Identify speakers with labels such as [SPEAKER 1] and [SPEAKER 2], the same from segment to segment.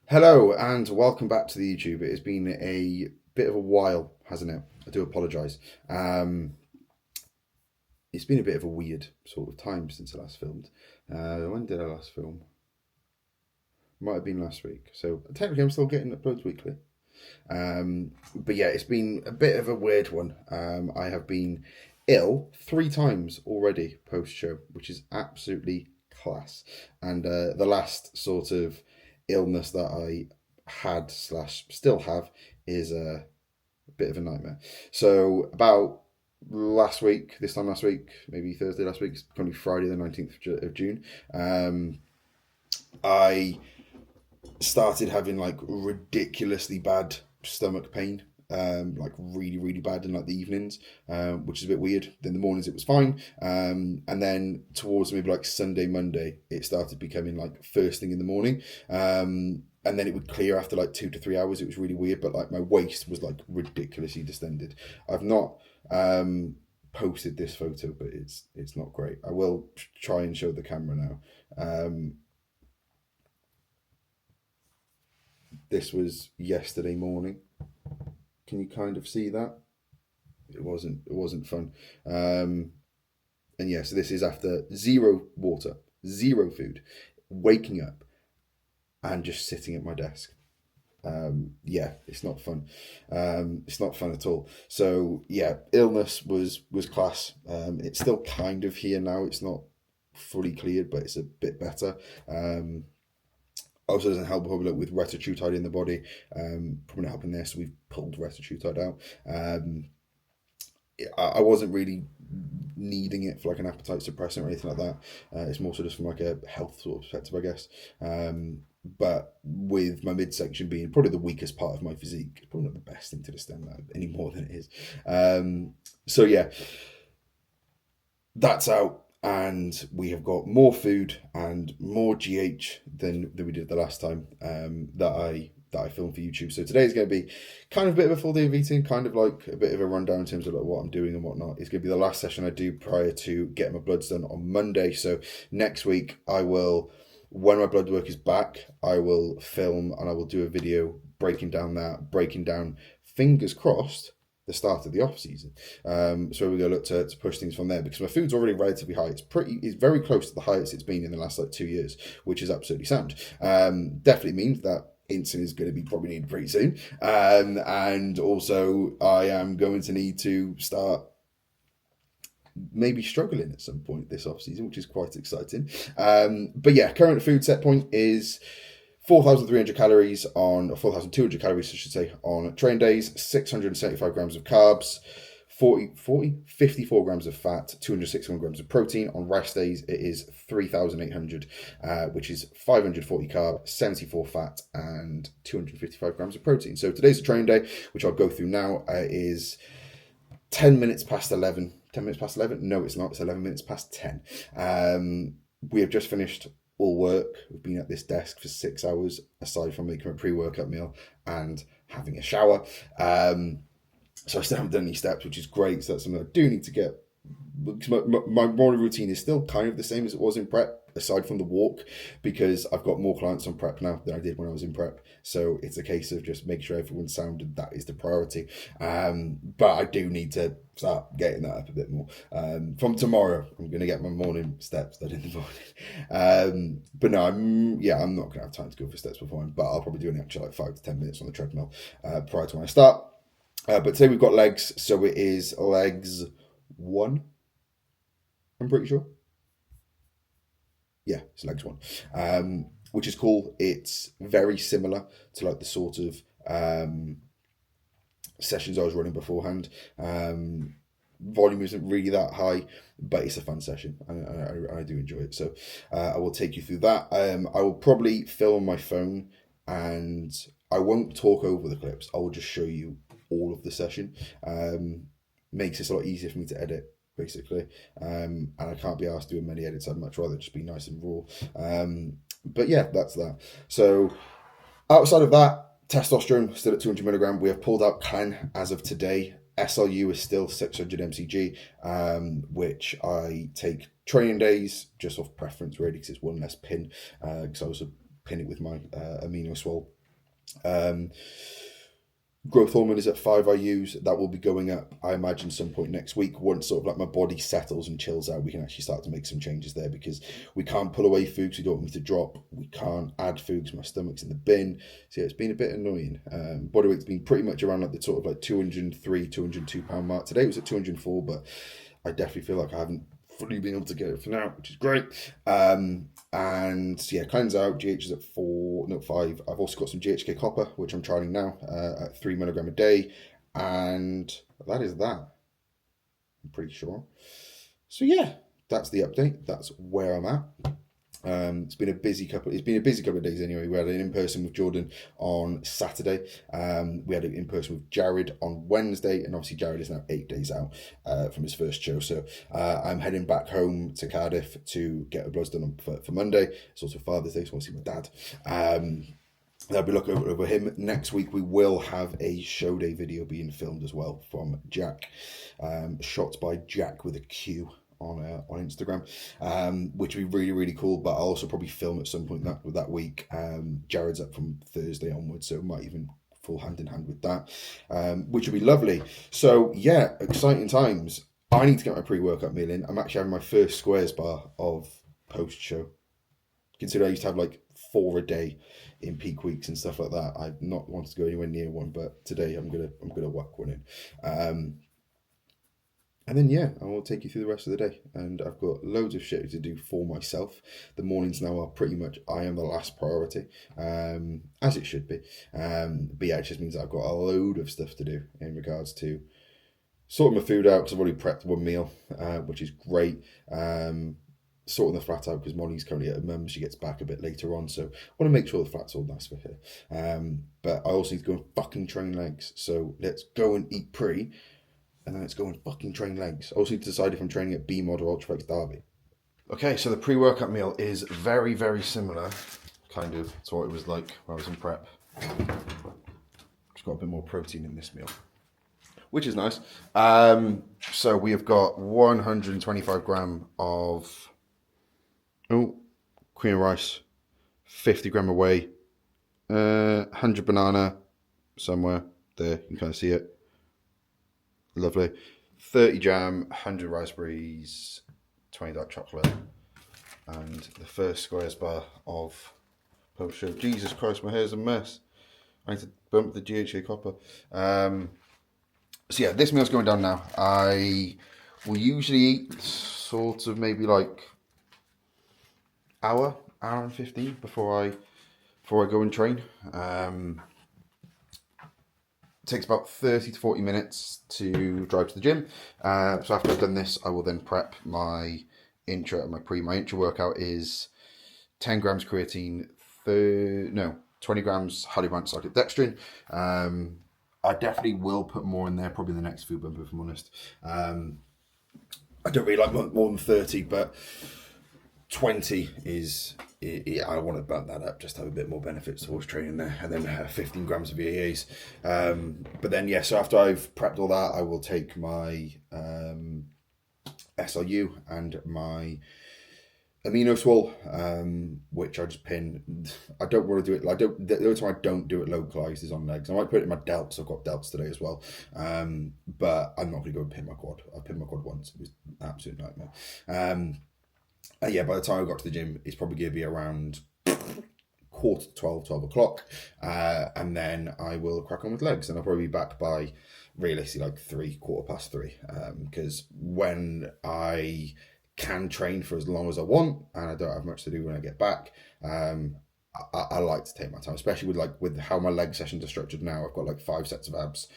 [SPEAKER 1] Hello and welcome back to the YouTube. It has been a bit of a while, hasn't it? I do apologise. It's been a bit of a weird sort of time since I last filmed. When did I last film? Might have been last week. So technically I'm still getting uploads weekly. But yeah, it's been a bit of a weird one. I have been ill 3 times already post-show, which is absolutely class. And the last sort of illness that I had slash still have is a bit of a nightmare. So about this time last week, maybe Thursday last week, it's probably Friday the 19th of June, I started having like ridiculously bad stomach pain, like really, really bad in like the evenings, which is a bit weird. Then the mornings it was fine. And then towards maybe like Sunday, Monday, it started becoming like first thing in the morning. And then it would clear after like 2 to 3 hours. It was really weird, but like my waist was like ridiculously distended. I've not posted this photo, but it's not great. I will try and show the camera now. This was yesterday morning. Can you kind of see that? It wasn't fun. And yeah, so this is after zero water, zero food, waking up and just sitting at my desk. Yeah, it's not fun. It's not fun at all. So yeah, illness was class. It's still kind of here now. It's not fully cleared, but it's a bit better. Also doesn't help probably with RETATRUTIDE in the body. Probably not helping this. We've pulled RETATRUTIDE out. I wasn't really needing it for like an appetite suppressant or anything like that. It's more so just from like a health sort of perspective, I guess. But with my midsection being probably the weakest part of my physique, it's probably not the best thing to distend that any more than it is. So yeah, that's out. And we have got more food and more GH than we did the last time that I filmed for YouTube. So today is going to be kind of a bit of a full day of eating, kind of like a bit of a rundown in terms of like what I'm doing and whatnot. It's going to be the last session I do prior to getting my bloods done on Monday. So next week I will, when my blood work is back, I will film and I will do a video breaking down, fingers crossed, the start of the off season. So we're going to look to push things from there because my food's already relatively high. It's very close to the highest it's been in the last like 2 years, which is absolutely sound. Definitely means that insulin is going to be probably needed pretty soon. And also I am going to need to start maybe struggling at some point this off season, which is quite exciting. But yeah, current food set point is 4,300 calories on, or 4,200 calories, I should say, on train days, 675 grams of carbs, 54 grams of fat, 261 grams of protein. On rest days, it is 3,800, which is 540 carb, 74 fat, and 255 grams of protein. So today's a train day, which I'll go through now, is 10 minutes past 11. 10 minutes past 11? No, it's not. It's 11 minutes past 10. We have just finished all work. We've been at this desk for 6 hours, aside from making a pre-workout meal and having a shower. So I still haven't done any steps, which is great. So that's something I do need to get. My morning routine is still kind of the same as it was in prep, aside from the walk, because I've got more clients on prep now than I did when I was in prep. So it's a case of just making sure everyone's sounded. That is the priority. But I do need to start getting that up a bit more. From tomorrow, I'm going to get my morning steps done in the morning. But no, I'm not going to have time to go for steps beforehand, but I'll probably do an extra like 5 to 10 minutes on the treadmill prior to when I start. But today we've got legs, so it is legs 1. I'm pretty sure. Yeah, it's legs 1, which is cool. It's very similar to like the sort of sessions I was running beforehand. Volume isn't really that high, but it's a fun session and I do enjoy it. So I will take you through that. I will probably film my phone and I won't talk over the clips. I will just show you all of the session. Makes this a lot easier for me to edit, basically. And I can't be asked doing many edits. I'd much rather just be nice and raw. But yeah, that's that. So outside of that, testosterone still at 200 milligram. We have pulled out Clen as of today. SLU is still 600 mcg, which I take training days just off preference really because it's one less pin. Because I was pin it with my amino swole. Growth hormone is at 5 IUs. That will be going up, I imagine, some point next week. Once sort of like my body settles and chills out, we can actually start to make some changes there, because we can't pull away food because we don't want me to drop. We can't add food because my stomach's in the bin. So yeah, it's been a bit annoying. Body weight's been pretty much around like the sort of like 203, 202 pound mark. Today it was at 204, but I definitely feel like I haven't fully been able to get it for now, which is great. And yeah, cleanse out. GH is at 5. I've also got some GHK copper, which I'm trying now at 3 milligram a day, and that is that. I'm pretty sure. So yeah, that's the update. That's where I'm at. It's been a busy couple of days anyway. We had an in-person with Jordan on Saturday. We had an in-person with Jared on Wednesday, and obviously Jared is now 8 days out from his first show. So I'm heading back home to Cardiff to get the bloods done for Monday. It's also Father's Day, so I want to see my dad. I'll be looking over him. Next week we will have a show day video being filmed as well from Jack, shot by Jack with a Q on Instagram, which would be really, really cool. But I'll also probably film at some point that week. Jared's up from Thursday onwards, so it might even fall hand in hand with that, which would be lovely. So yeah, exciting times. I need to get my pre-workout meal in. I'm actually having my first squares bar of post-show. Consider I used to have like 4 a day in peak weeks and stuff like that. I've not wanted to go anywhere near one, but today I'm gonna whack one in. And then yeah, I will take you through the rest of the day, and I've got loads of shit to do for myself. The mornings now are pretty much I am the last priority, as it should be. But yeah, it just means I've got a load of stuff to do in regards to sorting my food out, because I've already prepped one meal, which is great. Sorting the flat out because Molly's currently at her mum's. She gets back a bit later on, so I want to make sure the flat's all nice for her. But I also need to go and fucking train legs. So let's go and eat pre, and then let's go and fucking train legs. I also need to decide if I'm training at B Mod or Ultraflex Derby. Okay, so the pre-workout meal is very, very similar, kind of, to what it was like when I was in prep. Just got a bit more protein in this meal, which is nice. So we have got 125 gram of cream of rice, 50 gram of whey, 100 banana somewhere there, you can kind of see it. Lovely. 30 jam, 100 raspberries, 20 dark chocolate, and the first squares bar of post show. Jesus Christ, my hair's a mess. I need to bump the GHA copper. So yeah, this meal's going down now. I will usually eat sort of maybe like hour and 15 before I go and train. It takes about 30 to 40 minutes to drive to the gym. So after I've done this, I will then prep my intro and my pre. My intro workout is 10 grams creatine, 20 grams highly ranked cyclodextrin. I definitely will put more in there, probably in the next food bump, if I'm honest. I don't really like more than 30, but 20 is, I want to bump that up just to have a bit more benefits towards training there. And then 15 grams of EAAs. But then, yeah, so after I've prepped all that, I will take my SLU and my amino swole, which I just pin. I don't want to do it. The only time I don't do it localized is on legs. I might put it in my delts. I've got delts today as well. But I'm not going to go and pin my quad. I pinned my quad once. It was an absolute nightmare. Yeah, by the time I got to the gym, it's probably going to be around 12 o'clock. And then I will crack on with legs, and I'll probably be back by realistically like 3:15. Because when I can train for as long as I want and I don't have much to do when I get back, I like to take my time, especially with how my leg sessions are structured now. I've got like 5 sets of abs,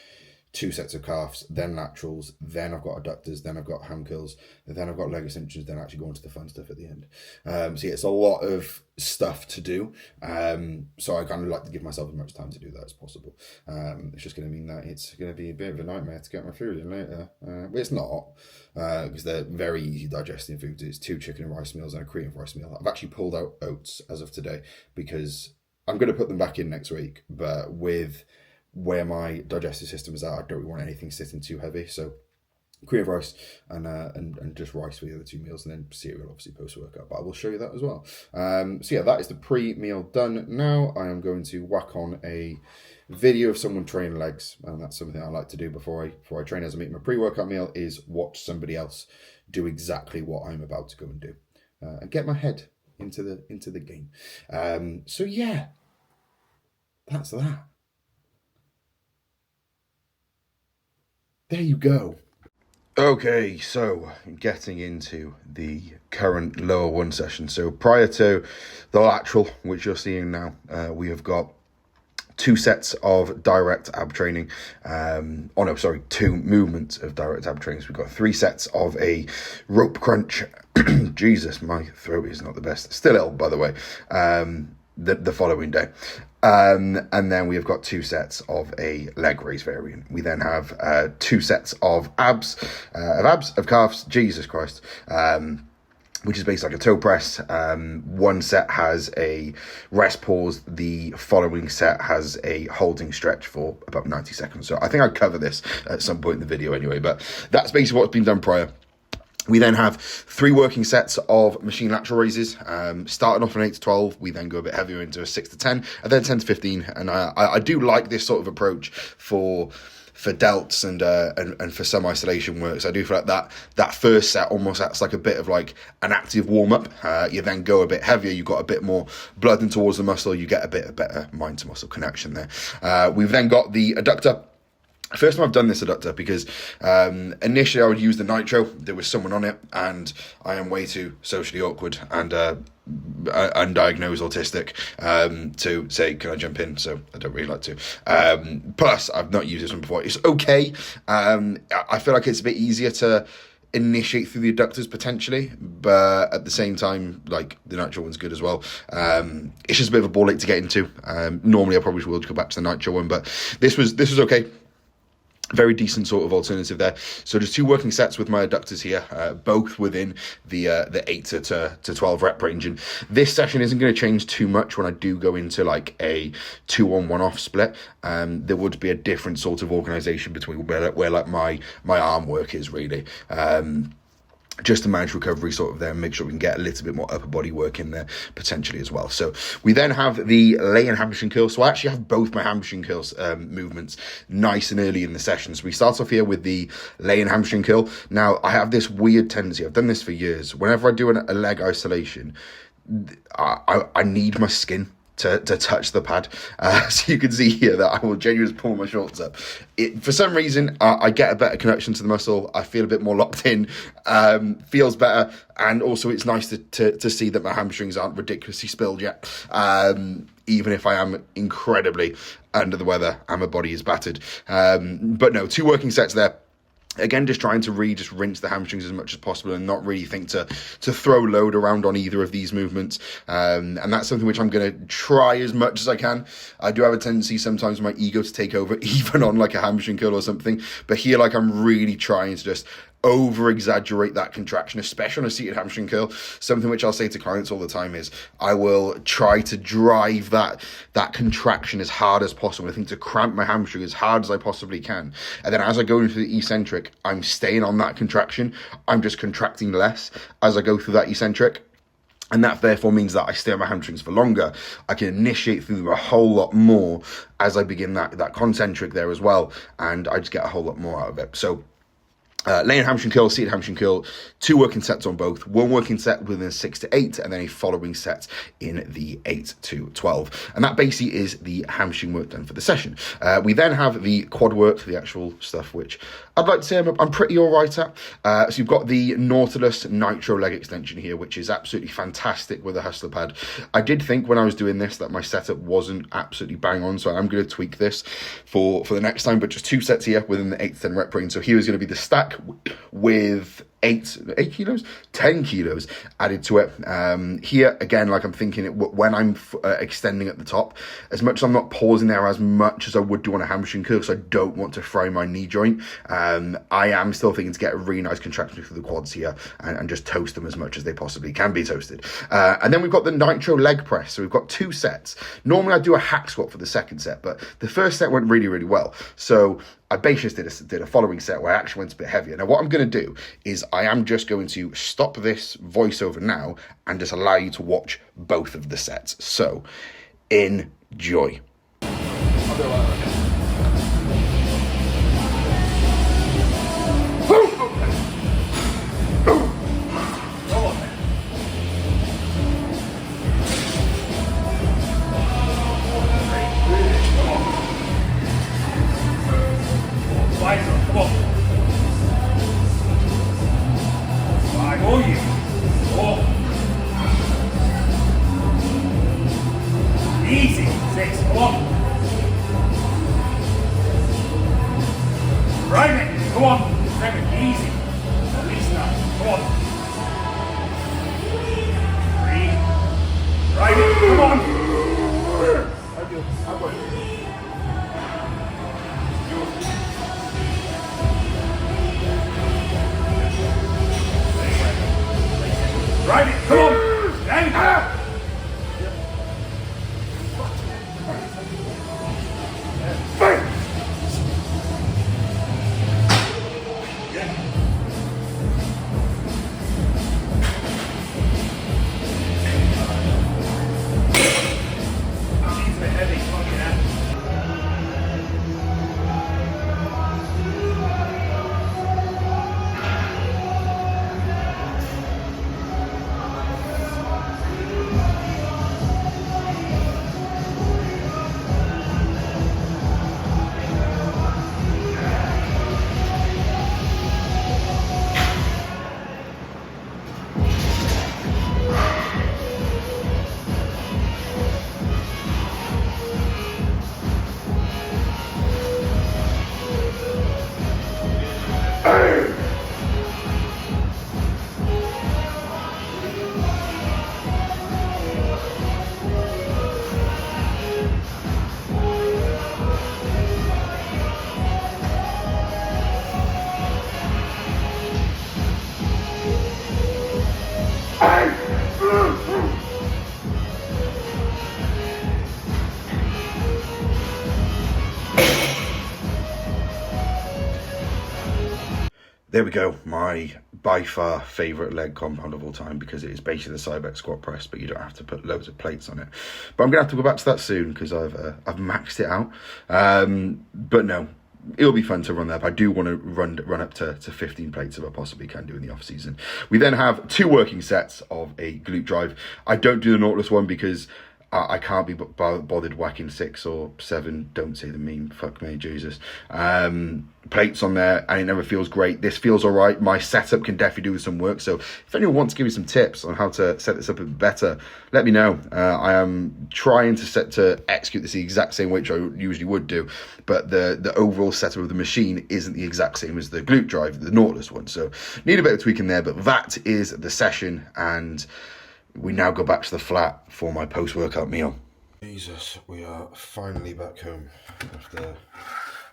[SPEAKER 1] 2 sets of calves, then laterals, then I've got adductors, then I've got ham curls, then I've got leg extensions, then actually go on to the fun stuff at the end. So yeah, it's a lot of stuff to do. So I kind of like to give myself as much time to do that as possible. It's just going to mean that it's going to be a bit of a nightmare to get my food in later. But it's not, because they're very easy digesting foods. It's 2 chicken and rice meals and a cream of rice meal. I've actually pulled out oats as of today because I'm going to put them back in next week, but with where my digestive system is at, I don't really want anything sitting too heavy. So cream of rice and just rice for the other 2 meals, and then cereal obviously post-workout, but I will show you that as well. So yeah, that is the pre-meal done. Now I am going to whack on a video of someone training legs, and that's something I like to do before I train as I make my pre-workout meal, is watch somebody else do exactly what I'm about to go and do, and get my head into the game. So yeah, that's that. There you go. Okay, so getting into the current lower one session. So prior to the lateral, which you're seeing now, we have got 2 sets of direct ab training. 2 movements of direct ab training. So we've got 3 sets of a rope crunch. Jesus, my throat is not the best. Still ill, by the way. The following day. And then we have got 2 sets of a leg raise variant. We then have 2 sets of of calves, Jesus Christ, which is basically like a toe press. 1 set has a rest pause. The following set has a holding stretch for about 90 seconds. So I think I'd cover this at some point in the video anyway, but that's basically what's been done prior. We then have 3 working sets of machine lateral raises, starting off an 8 to 12. We then go a bit heavier into a 6 to 10, and then 10 to 15. And I do like this sort of approach for delts and for some isolation works. I do feel like that first set almost acts like a bit of like an active warm-up. You then go a bit heavier, you've got a bit more blood in towards the muscle, you get a bit of better mind-to-muscle connection there. We've then got the adductor. First time I've done this adductor because initially I would use the nitro. There was someone on it, and I am way too socially awkward and undiagnosed autistic to say, can I jump in? So I don't really like to. Plus, I've not used this one before. It's okay. I feel like it's a bit easier to initiate through the adductors potentially, but at the same time, like, the nitro one's good as well. It's just a bit of a ball ache to get into. Normally I probably will go back to the nitro one, but this was okay. Very decent sort of alternative there. So just 2 working sets with my adductors here, both within the 8 to 12 rep range. And this session isn't going to change too much when I do go into like a 2-on-1 off split. There would be a different sort of organization between where like my arm work is really. Just to manage recovery sort of there and make sure we can get a little bit more upper body work in there potentially as well. So we then have the leg and hamstring curls. So I actually have both my hamstring curls movements nice and early in the session. So we start off here with the leg and hamstring curl. Now I have this weird tendency, I've done this for years. Whenever I do a leg isolation, I need my skin to touch the pad. So you can see here that I will genuinely pull my shorts up. For some reason, I get a better connection to the muscle. I feel a bit more locked in, feels better. And also it's nice to see that my hamstrings aren't ridiculously spilled yet. Even if I am incredibly under the weather and my body is battered. But no, 2 working sets there. Again, just trying to rinse the hamstrings as much as possible and not really think to throw load around on either of these movements. And that's something which I'm going to try as much as I can. I do have a tendency sometimes for my ego to take over, even on like a hamstring curl or something. But here, like, I'm really trying to just over-exaggerate that contraction, especially on a seated hamstring curl. Something which I'll say to clients all the time is I will try to drive that contraction as hard as possible. I think to cramp my hamstring as hard as I possibly can. And then as I go into the eccentric, I'm staying on that contraction. I'm just contracting less as I go through that eccentric. And that therefore means that I stay on my hamstrings for longer. I can initiate through them a whole lot more as I begin that concentric there as well. And I just get a whole lot more out of it. So laying hamstring curl, seated hamstring curl, 2 working sets on both, 1 working set within a 6 to 8, and then a following set in the 8 to 12. And that basically is the hamstring work done for the session. We then have the quad work, the actual stuff which I'd like to say I'm pretty all right at. So you've got the Nautilus Nitro leg extension here, which is absolutely fantastic with a hustler pad. I did think when I was doing this that my setup wasn't absolutely bang on, so I'm going to tweak this for the next time, but just 2 sets here within the 8 to 10 rep range. So here is going to be the stack with 8 kilos, 10 kilos added to it. Here again, like I'm thinking when I'm extending at the top, as much as I'm not pausing there as much as I would do on a hamstring curl, because I don't want to fry my knee joint, I am still thinking to get a really nice contraction through the quads here and just toast them as much as they possibly can be toasted. And then we've got the nitro leg press. So we've got 2 sets. Normally I do a hack squat for the second set, but the first set went really, really well. So I basically did a following set where I actually went a bit heavier. Now, what I'm going to do is I am just going to stop this voiceover now and just allow you to watch both of the sets. So, enjoy.
[SPEAKER 2] Easy. 6. Come on. Right, mate. Come on. 7. Easy. At least 9. Come on. 3. Right, mate. Come on. Right, mate. Come on. Down.
[SPEAKER 1] There we go, my by far favourite leg compound of all time, because it is basically the Cybex squat press, but you don't have to put loads of plates on it. But I'm going to have to go back to that soon because I've maxed it out. But no, it'll be fun to run that. I do want to run up to 15 plates if I possibly can do in the off season. We then have 2 working sets of a glute drive. I don't do the Nautilus one because I can't be bothered whacking 6 or 7, don't say the meme, fuck me, Jesus, plates on there, and it never feels great. This feels all right. My setup can definitely do with some work, so if anyone wants to give me some tips on how to set this up a bit better, let me know. I am trying to execute this the exact same way which I usually would do, but the overall setup of the machine isn't the exact same as the glute drive, the Nautilus one, so need a bit of tweaking there, but that is the session, and we now go back to the flat for my post-workout meal. Jesus, we are finally back home after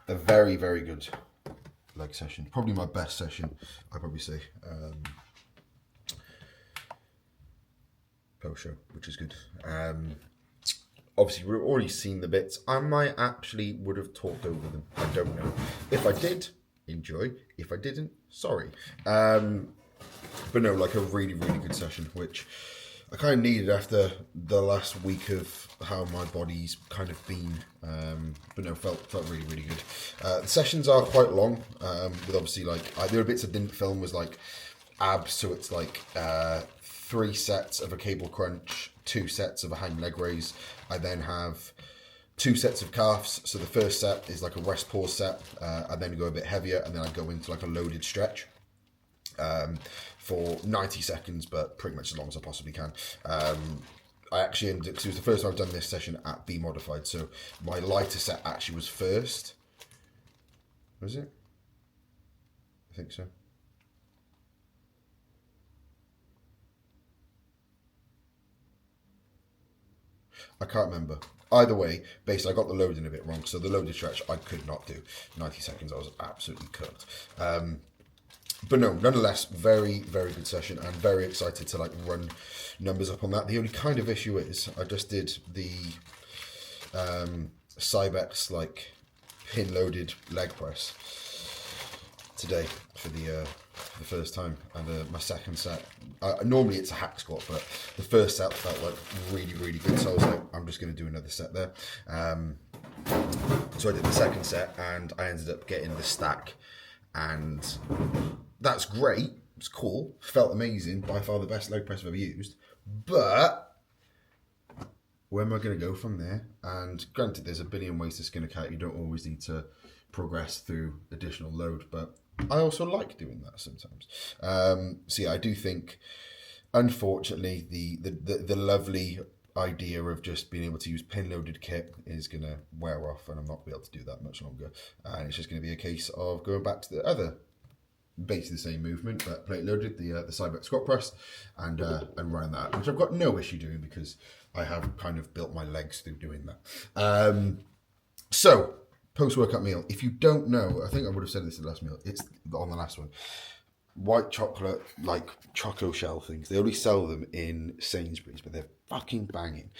[SPEAKER 1] the very, very good leg session. Probably my best session, I'd probably say. Post-show, which is good. Obviously, we've already seen the bits. I might actually would have talked over them. I don't know. If I did, enjoy. If I didn't, sorry. But no, like a really, really good session, which I kind of needed after the last week of how my body's kind of been, but no, felt really, really good. The sessions are quite long, with obviously like, there were bits I didn't film was like abs, so it's like 3 sets of a cable crunch, 2 sets of a hang leg raise. I then have 2 sets of calves, so the first set is like a rest pause set, I then go a bit heavier, and then I go into like a loaded stretch. For 90 seconds, but pretty much as long as I possibly can. I actually ended, because it was the first time I've done this session at B modified, so my lighter set actually was first. Was it? I think so. I can't remember. Either way, basically I got the loading a bit wrong, so the loaded stretch I could not do. 90 seconds, I was absolutely cooked. But no, nonetheless, very, very good session, and very excited to like run numbers up on that. The only kind of issue is I just did the Cybex like pin loaded leg press today for the first time, and my second set. Normally it's a hack squat, but the first set felt like really, really good. So I was like, I'm just going to do another set there. So I did the second set, and I ended up getting the stack, and that's great. It's cool. Felt amazing. By far the best leg press I've ever used. But where am I going to go from there? And granted, there's a billion ways to skin a cat. You don't always need to progress through additional load, but I also like doing that sometimes. So yeah, I do think, unfortunately, the lovely idea of just being able to use pin loaded kit is going to wear off, and I'm not going to be able to do that much longer. And it's just going to be a case of going back to the other, basically the same movement, but plate loaded, the Cybex squat press, and running that, which I've got no issue doing because I have kind of built my legs through doing that. So post-workout meal, if you don't know, I think I would have said this in the last meal, it's on the last one, white chocolate, like choco shell things. They only sell them in Sainsbury's, but they're fucking banging.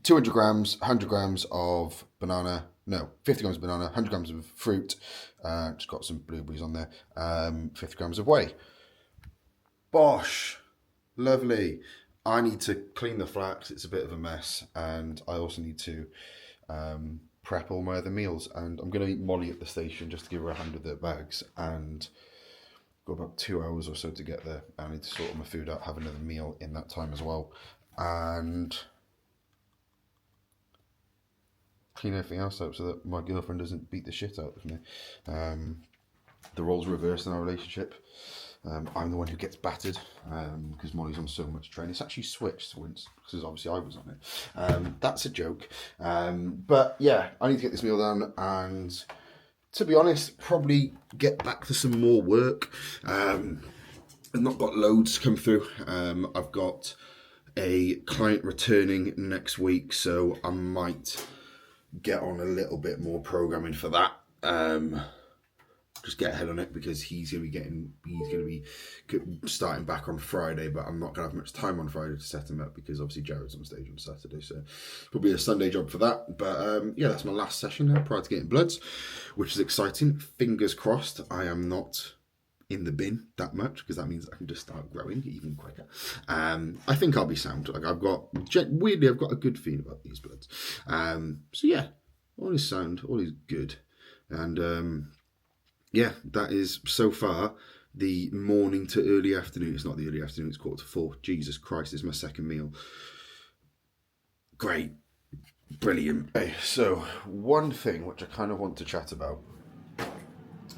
[SPEAKER 1] 200 grams, 100 grams of banana, no, 50 grams of banana, 100 grams of fruit, just got some blueberries on there, 50 grams of whey. Bosh, lovely. I need to clean the flax, it's a bit of a mess, and I also need to prep all my other meals, and I'm going to meet Molly at the station just to give her a hand with her bags, and got about 2 hours or so to get there. I need to sort all my food out, have another meal in that time as well, and clean everything else up so that my girlfriend doesn't beat the shit out of me. The roles reversed in our relationship. I'm the one who gets battered because Molly's on so much training. It's actually switched once because obviously I was on it. That's a joke. But yeah, I need to get this meal done, and to be honest, probably get back to some more work. I've not got loads come through. I've got a client returning next week, so I might get on a little bit more programming for that. Just get ahead on it because he's going to be starting back on Friday, but I'm not going to have much time on Friday to set him up because obviously Jared's on stage on Saturday, so probably a Sunday job for that. But yeah, that's my last session now prior to getting bloods, which is exciting. Fingers crossed I am not in the bin that much, because that means I can just start growing even quicker. I think I'll be sound. Like I've got a good feeling about these bloods. So yeah, all is sound, all is good, and yeah, that is so far the morning to early afternoon. It's not the early afternoon, it's 4:45. Jesus Christ, this is my second meal. Great. Brilliant. Okay, so one thing which I kind of want to chat about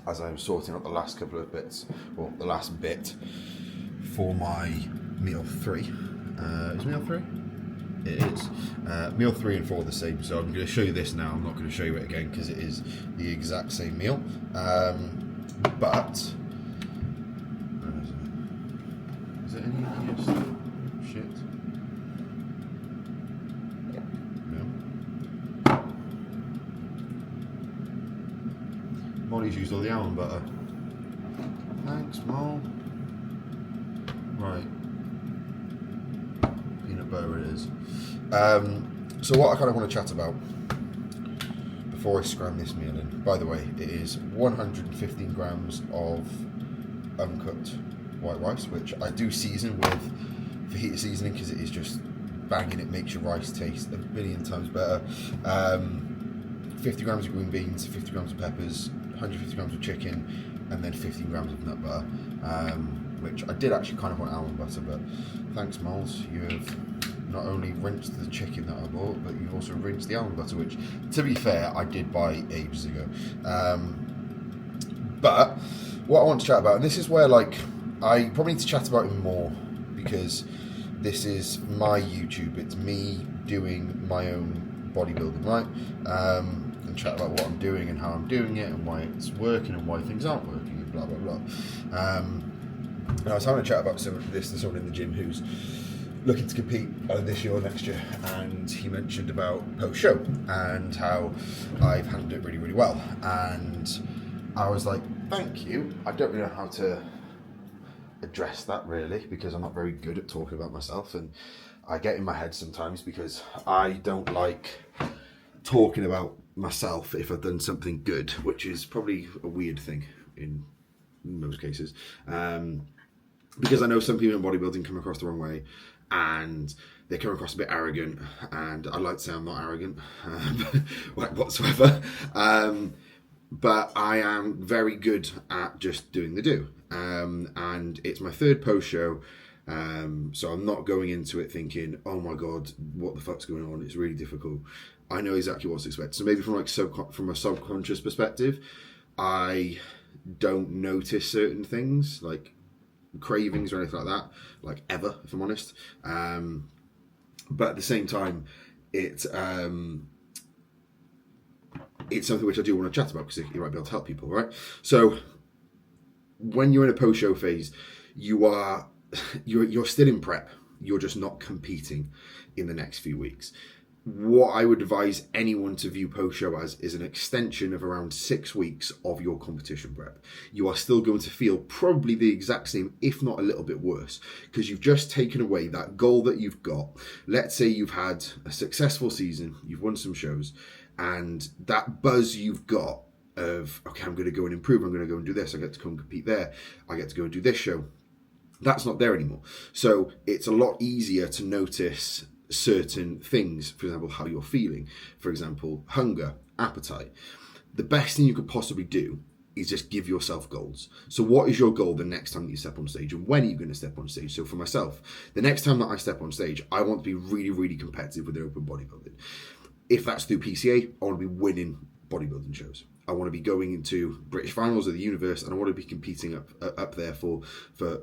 [SPEAKER 1] as I'm sorting out the last couple of bits, well, the last bit for my meal 3. Is meal 3? It is. Meal 3 and 4 are the same, so I'm going to show you this now. I'm not going to show you it again because it is the exact same meal. But is it any of this shit? No. Molly's used all the almond butter. Thanks, Mol. Right. Peanut butter it is. So what I kind of want to chat about before I scram this meal in, by the way, it is 115 grams of uncooked white rice, which I do season with fajita seasoning because it is just banging. It makes your rice taste a billion times better. 50 grams of green beans, 50 grams of peppers, 150 grams of chicken, and then 15 grams of nut butter, which I did actually kind of want almond butter, but thanks, Moles, you have not only rinsed the chicken that I bought, but you've also rinsed the almond butter, which, to be fair, I did buy ages ago. But what I want to chat about, and this is where, like, I probably need to chat about it more, because this is my YouTube, it's me doing my own bodybuilding, right? And chat about what I'm doing and how I'm doing it and why it's working and why things aren't working and blah, blah, blah. And I was having a chat about this to someone in the gym who's looking to compete either this year or next year, and he mentioned about post-show and how I've handled it really, really well. And I was like, thank you. I don't really know how to address that really, because I'm not very good at talking about myself, and I get in my head sometimes because I don't like talking about myself if I've done something good, which is probably a weird thing in most cases. Because I know some people in bodybuilding come across the wrong way, and they come across a bit arrogant, and I like to say I'm not arrogant, like whatsoever. But I am very good at just doing the do. And it's my third post show, so I'm not going into it thinking, oh my god, what the fuck's going on? It's really difficult. I know exactly what's expected. So maybe from a subconscious perspective, I don't notice certain things like cravings or anything like that, like ever, if I'm honest. But at the same time, it's something which I do want to chat about because you might be able to help people, right? So when you're in a post-show phase, you're still in prep. You're just not competing in the next few weeks. What I would advise anyone to view post-show as is an extension of around 6 weeks of your competition prep. You are still going to feel probably the exact same, if not a little bit worse, because you've just taken away that goal that you've got. Let's say you've had a successful season, you've won some shows, and that buzz you've got of, okay, I'm going to go and improve, I'm going to go and do this, I get to come and compete there, I get to go and do this show. That's not there anymore. So it's a lot easier to notice certain things, for example, how you're feeling, for example, hunger, appetite. The best thing you could possibly do is just give yourself goals. So what is your goal the next time that you step on stage, and when are you going to step on stage? So for myself, the next time that I step on stage, I want to be really, really competitive with open bodybuilding. If that's through PCA, I want to be winning bodybuilding shows. I want to be going into British finals of the universe, and I want to be competing up there for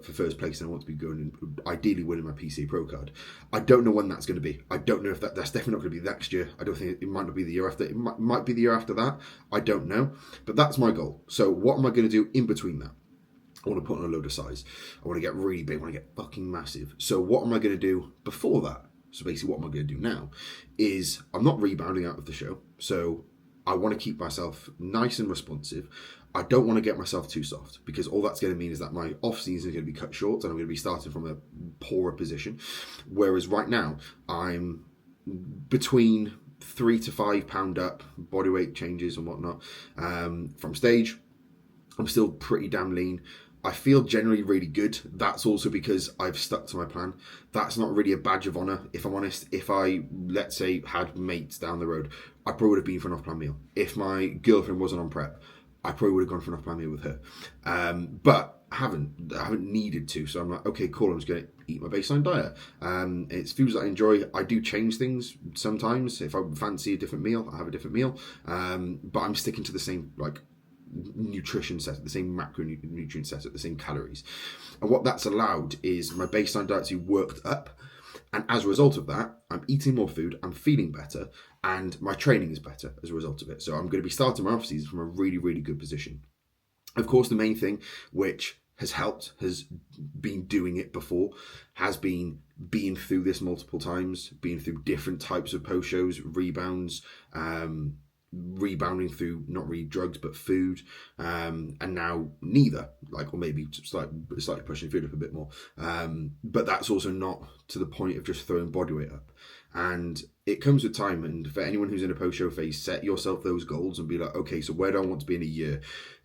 [SPEAKER 1] first place, and I want to be going and ideally winning my PCA Pro card. I don't know when that's going to be. I don't know if that's definitely not going to be next year. I don't think it might not be the year after. It might be the year after that. I don't know, but that's my goal. So what am I going to do in between that? I want to put on a load of size. I want to get really big. I want to get fucking massive. So what am I going to do before that? So basically what am I going to do now is I'm not rebounding out of the show. So I want to keep myself nice and responsive. I don't want to get myself too soft, because all that's going to mean is that my off season is going to be cut short and I'm going to be starting from a poorer position. Whereas right now I'm between 3 to 5 pound up, body weight changes and whatnot. From stage, I'm still pretty damn lean. I feel generally really good. That's also because I've stuck to my plan. That's not really a badge of honour, if I'm honest. If I, let's say, had mates down the road, I probably would have been for an off-plan meal. If my girlfriend wasn't on prep, I probably would have gone for an off-plan meal with her. But I haven't needed to. So I'm like, okay, cool, I'm just going to eat my baseline diet. It's foods that I enjoy. I do change things sometimes. If I fancy a different meal, I have a different meal. But I'm sticking to the same, like, nutrition set, the same macronutrient set, the same calories. And what that's allowed is my baseline diet to be worked up, and as a result of that, I'm eating more food, I'm feeling better, and my training is better as a result of it. So I'm going to be starting my off season from a really, really good position. Of course, the main thing which has helped, has been doing it before, has been being through this multiple times, being through different types of post shows, rebounds, rebounding through not really drugs but food, and now neither, like, or maybe slightly pushing food up a bit more, but that's also not to the point of just throwing body weight up. And it comes with time, and for anyone who's in a post show phase, set yourself those goals and be like, okay, so where do I want to be in a year?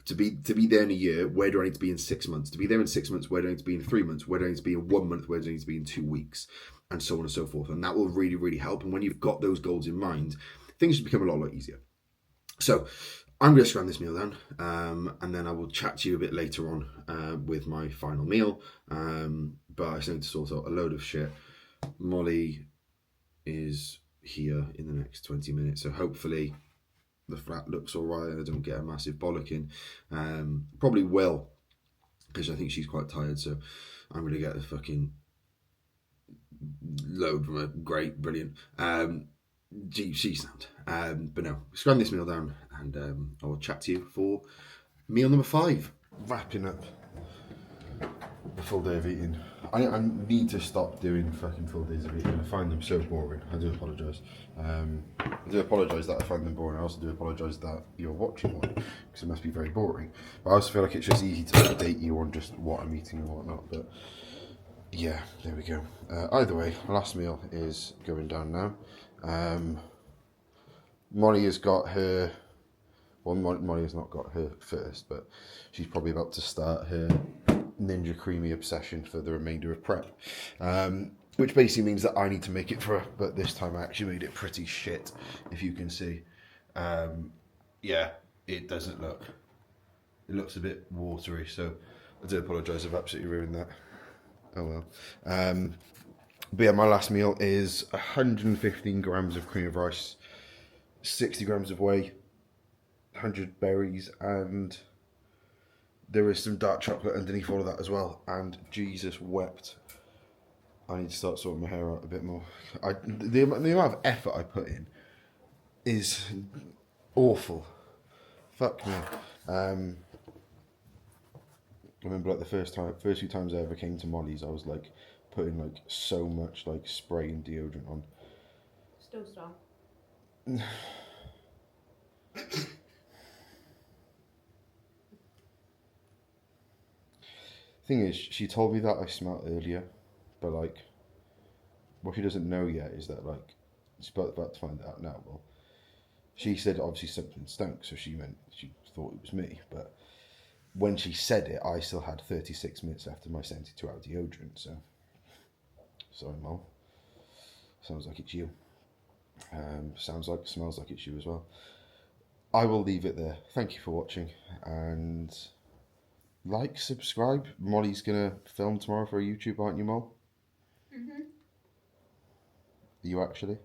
[SPEAKER 1] To be there in a year, where do I need to be in 6 months? To be there in 6 months, where do I need to be in 3 months? Where do I need to be in 1 month? Where do I need to be in 2 weeks? And so on and so forth. And that will really, really help. And when you've got those goals in mind, things just become a lot easier. So I'm going to scram this meal down, and then I will chat to you a bit later on with my final meal. But I still need to sort out a load of shit. Molly is here in the next 20 minutes, so hopefully the flat looks all right and I don't get a massive bollocking. Probably will, because I think she's quite tired, so I'm going to get the fucking load from her. Great, brilliant. She sound. But no, scram this meal down, and I will chat to you for meal number 5. Wrapping up a full day of eating. I need to stop doing fucking full days of eating. I find them so boring. I do apologise. I do apologise that I find them boring. I also do apologise that you're watching one because it must be very boring. But I also feel like it's just easy to update you on just what I'm eating and whatnot. But yeah, there we go. Either way, last meal is going down now. Molly has got her. Well, Molly has not got her first, but she's probably about to start her Ninja Creamy obsession for the remainder of prep. Which basically means that I need to make it for her, but this time I actually made it pretty shit, if you can see. Yeah, it doesn't look. It looks a bit watery, so I do apologise, I've absolutely ruined that. Oh well. But yeah, my last meal is 115 grams of cream of rice, 60 grams of whey, 100 berries, and there is some dark chocolate underneath all of that as well. And Jesus wept. I need to start sorting my hair out a bit more. The amount of effort I put in is awful. Fuck me. I remember like the first few times I ever came to Molly's, I was like putting like so much like spray and deodorant on.
[SPEAKER 3] Still strong.
[SPEAKER 1] Thing is, she told me that I smelled earlier, but like, what she doesn't know yet is that like, she's about to find out now. Well, she said obviously something stunk, so she thought it was me, but when she said it, I still had 36 minutes left of my 72-hour deodorant, so sorry, Mom. Sounds like it's you. Smells like it's you as well. I will leave it there. Thank you for watching, and like, subscribe. Molly's gonna film tomorrow for YouTube, aren't you, Mol?
[SPEAKER 3] Mhm.
[SPEAKER 1] Are you actually?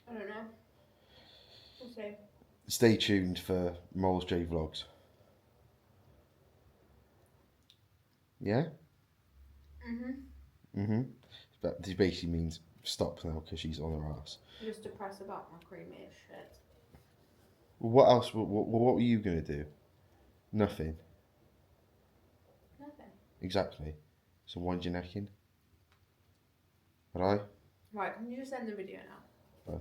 [SPEAKER 3] I don't know. We'll see.
[SPEAKER 1] Stay tuned for Mol's J Vlogs. Yeah? That basically means stop now because she's on her ass.
[SPEAKER 3] Just depressed about my creamy as shit.
[SPEAKER 1] What else? What were you gonna do? Nothing.
[SPEAKER 3] Nothing.
[SPEAKER 1] Exactly. So wind your neck in. Right?
[SPEAKER 3] Right, can you just end the video now?
[SPEAKER 1] Bye.